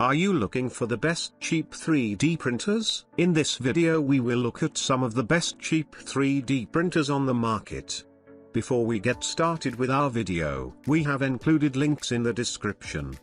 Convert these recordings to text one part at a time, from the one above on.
Are you looking for the best cheap 3D printers? In this video we will look at some of the best cheap 3D printers on the market. Before we get started with our video, we have included links in the description.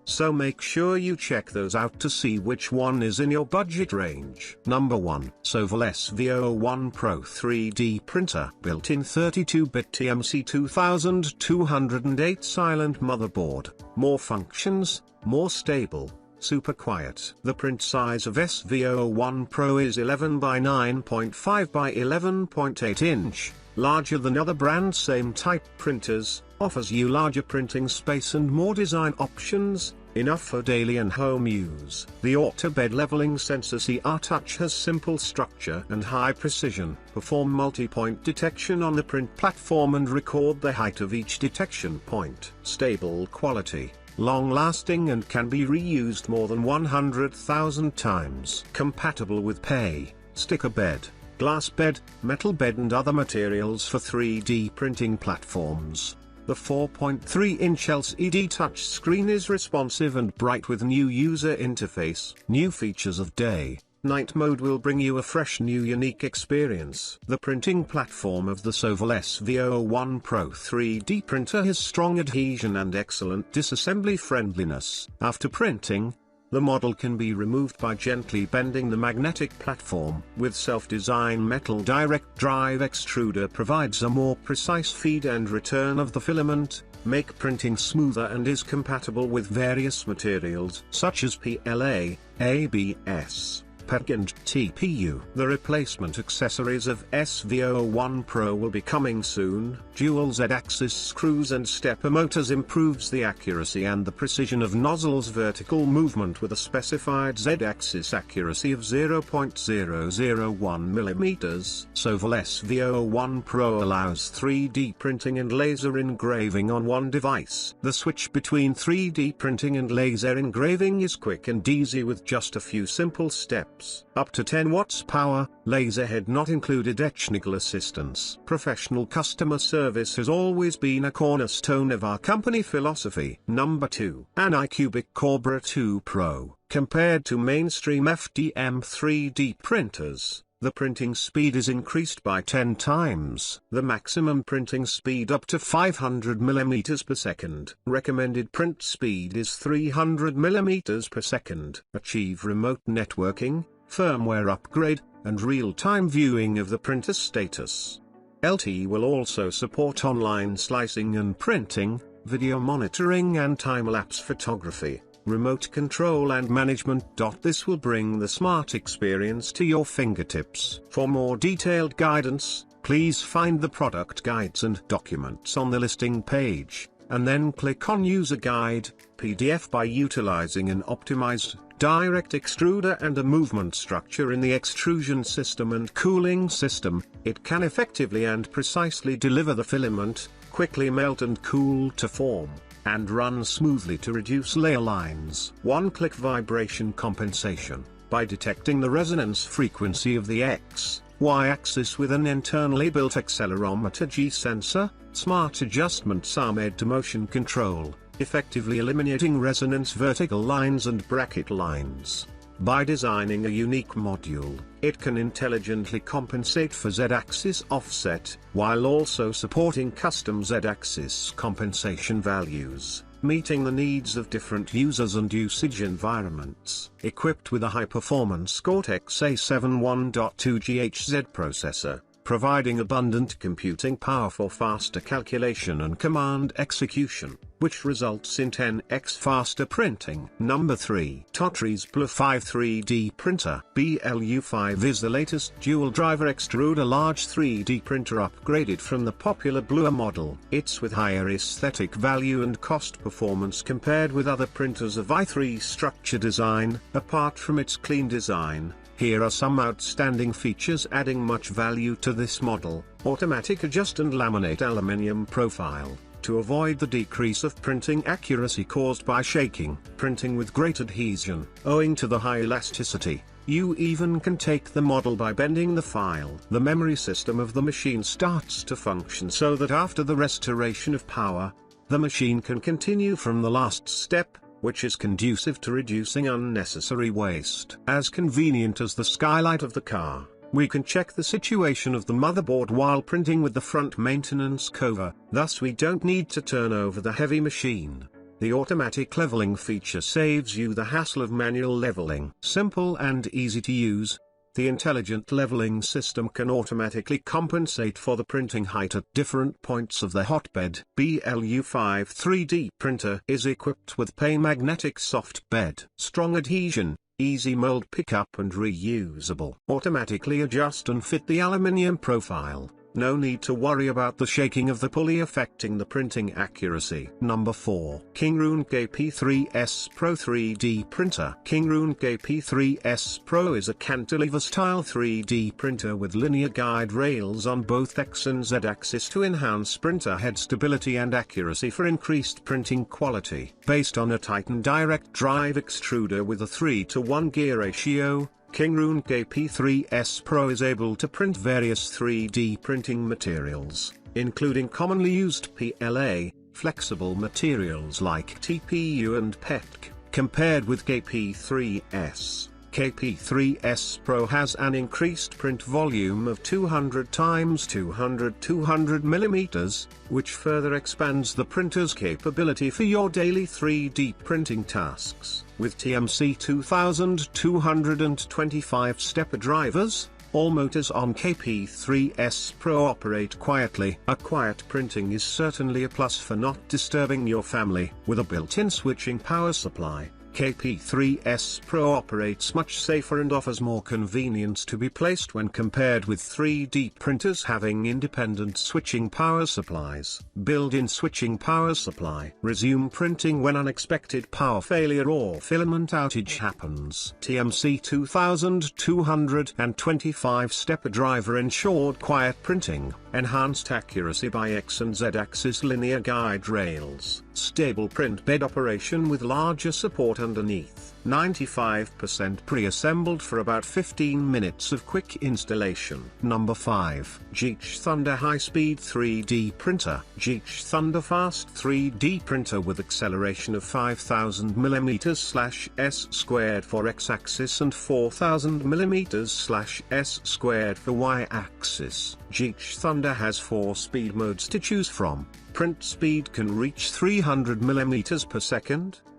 So make sure you check those out to see which one is in your budget range. Number 1. Sovol SV01 Pro 3D Printer. Built-in 32-bit TMC 2208 silent motherboard. More functions, more stable, super quiet. The print size of SV01 Pro is 11 by 9.5 by 11.8 inch, larger than other brands' same type printers, offers you larger printing space and more design options, enough for daily and home use. The auto bed leveling sensor CR Touch has simple structure and high precision. Perform multi-point detection on the print platform and record the height of each detection point. Stable quality, long-lasting and can be reused more than 100,000 times. Compatible with PE, sticker bed, glass bed, metal bed and other materials for 3D printing platforms. The 4.3-inch LCD touchscreen is responsive and bright with new user interface. New features of day, night mode will bring you a fresh new unique experience. The printing platform of the Sovol SV01 Pro 3D printer has strong adhesion and excellent disassembly friendliness. After printing, the model can be removed by gently bending the magnetic platform. With self-design metal direct drive extruder provides a more precise feed and return of the filament, make printing smoother and is compatible with various materials such as PLA, ABS, PEG and TPU. The replacement accessories of SV01 Pro will be coming soon. Dual Z-axis screws and stepper motors improves the accuracy and the precision of nozzles. Vertical movement with a specified Z-axis accuracy of 0.001 mm. Sovol SV01 Pro allows 3D printing and laser engraving on one device. The switch between 3D printing and laser engraving is quick and easy with just a few simple steps. Up to 10 watts power, laser head not included. Technical assistance. Professional customer service has always been a cornerstone of our company philosophy. Number 2. ANYCUBIC Kobra 2 Pro. Compared to mainstream FDM 3D printers, the printing speed is increased by 10 times. The maximum printing speed up to 500 mm per second. Recommended print speed is 300 mm per second. Achieve remote networking, firmware upgrade, and real-time viewing of the printer status. LT will also support online slicing and printing, video monitoring and time-lapse photography, remote control and management. This will bring the smart experience to your fingertips. For more detailed guidance, please find the product guides and documents on the listing page, and then click on User Guide, PDF. By utilizing an optimized direct extruder and a movement structure in the extrusion system and cooling system, it can effectively and precisely deliver the filament, quickly melt and cool to form, and run smoothly to reduce layer lines. One-click vibration compensation. By detecting the resonance frequency of the X, Y axis with an internally built accelerometer G sensor, smart adjustments are made to motion control, effectively eliminating resonance vertical lines and bracket lines. By designing a unique module, it can intelligently compensate for Z-axis offset, while also supporting custom Z-axis compensation values, meeting the needs of different users and usage environments. Equipped with a high-performance Cortex A71.2 GHz processor, providing abundant computing power for faster calculation and command execution, which results in 10x faster printing. Number 3. Twotrees BLU5 3D Printer. BLU5 is the latest dual-driver extruder large 3D printer upgraded from the popular BLU model. It's with higher aesthetic value and cost performance compared with other printers of i3 structure design. Apart from its clean design, here are some outstanding features adding much value to this model. Automatic adjust and laminate aluminium profile, to avoid the decrease of printing accuracy caused by shaking. Printing with great adhesion. Owing to the high elasticity, you even can take the model by bending the file. The memory system of the machine starts to function so that after the restoration of power, the machine can continue from the last step, which is conducive to reducing unnecessary waste. As convenient as the skylight of the car, we can check the situation of the motherboard while printing with the front maintenance cover, thus we don't need to turn over the heavy machine. The automatic leveling feature saves you the hassle of manual leveling. Simple and easy to use, the intelligent leveling system can automatically compensate for the printing height at different points of the hotbed. BLU5 3D printer is equipped with magnetic soft bed, strong adhesion, easy mold pickup and reusable. Automatically adjust and fit the aluminium profile. No need to worry about the shaking of the pulley affecting the printing accuracy. Number 4. KINGROON KP3S Pro 3D Printer. KINGROON KP3S Pro is a cantilever-style 3D printer with linear guide rails on both X and Z axis to enhance printer head stability and accuracy for increased printing quality. Based on a Titan direct drive extruder with a 3:1 gear ratio, KINGROON KP3S Pro is able to print various 3D printing materials, including commonly used PLA, flexible materials like TPU and PETC, compared with KP3S. KP3S Pro has an increased print volume of 200 x 200 mm, which further expands the printer's capability for your daily 3D printing tasks. With TMC 2225 stepper drivers, all motors on KP3S Pro operate quietly. A quiet printing is certainly a plus for not disturbing your family. With a built-in switching power supply, KP3S Pro operates much safer and offers more convenience to be placed when compared with 3D printers having independent switching power supplies. Built-in switching power supply. Resume printing when unexpected power failure or filament outage happens. TMC 2225 stepper driver ensured quiet printing, enhanced accuracy by X and Z axis linear guide rails. Stable print bed operation with larger support underneath. 95% pre-assembled for about 15 minutes of quick installation. Number 5. Geeetech Thunder High-Speed 3D Printer. Geeetech Thunder Fast 3D Printer with acceleration of 5000 mm/s² for X-axis and 4000 mm/s² for Y-axis. Geeetech Thunder has 4 speed modes to choose from. Print speed can reach 300 mm/s,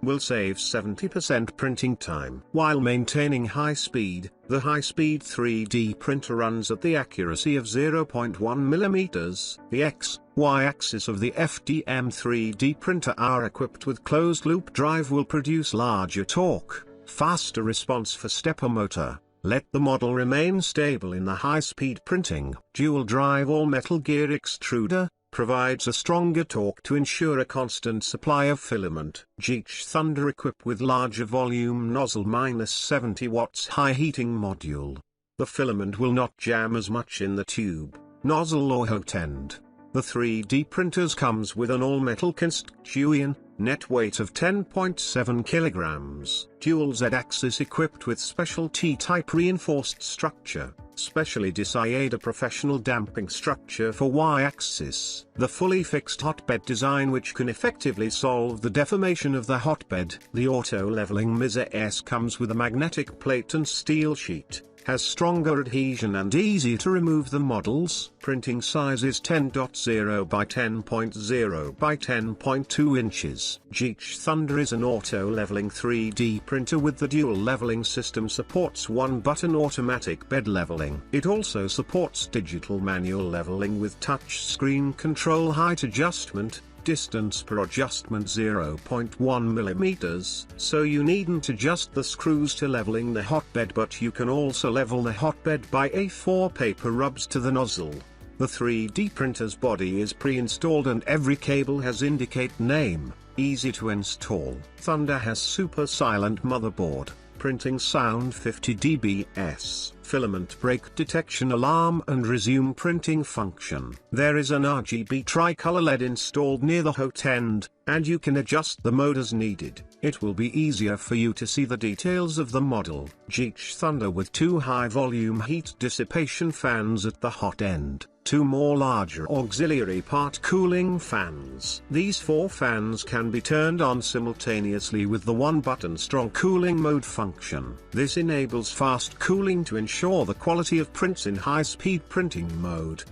will save 70% printing time. While maintaining high speed, the high-speed 3D printer runs at the accuracy of 0.1 mm. The X, Y axis of the FDM 3D printer are equipped with closed-loop drive will produce larger torque, faster response for stepper motor. Let the model remain stable in the high-speed printing. Dual drive all-metal gear extruder provides a stronger torque to ensure a constant supply of filament. Geeetech Thunder equipped with larger volume nozzle -70 watts high heating module. The filament will not jam as much in the tube, nozzle or hot end. The 3D printers comes with an all-metal constituent, net weight of 10.7 kilograms. Dual Z-axis equipped with special T-type reinforced structure, specially designed a professional damping structure for Y-axis. The fully fixed hotbed design which can effectively solve the deformation of the hotbed. The auto-leveling Miza S comes with a magnetic plate and steel sheet, has stronger adhesion and easy to remove the models. Printing size is 10.0 by 10.0 by 10.2 inches. Geeetech Thunder is an auto-leveling 3D printer with the dual leveling system, supports one-button automatic bed leveling. It also supports digital manual leveling with touch screen control height adjustment, distance per adjustment 0.1 mm, so you needn't adjust the screws to leveling the hotbed, but you can also level the hotbed by A4 paper rubs to the nozzle. The 3D printer's body is pre-installed and every cable has indicate name, easy to install. Thunder has super silent motherboard, printing sound 50 dBs, filament break detection alarm and resume printing function. There is an RGB tricolor LED installed near the hot end, and you can adjust the mode as needed. It will be easier for you to see the details of the model. Geeetech Thunder with 2 high volume heat dissipation fans at the hot end. 2 more larger auxiliary part cooling fans. These 4 fans can be turned on simultaneously with the 1-button strong cooling mode function. This enables fast cooling to ensure the quality of prints in high-speed printing mode.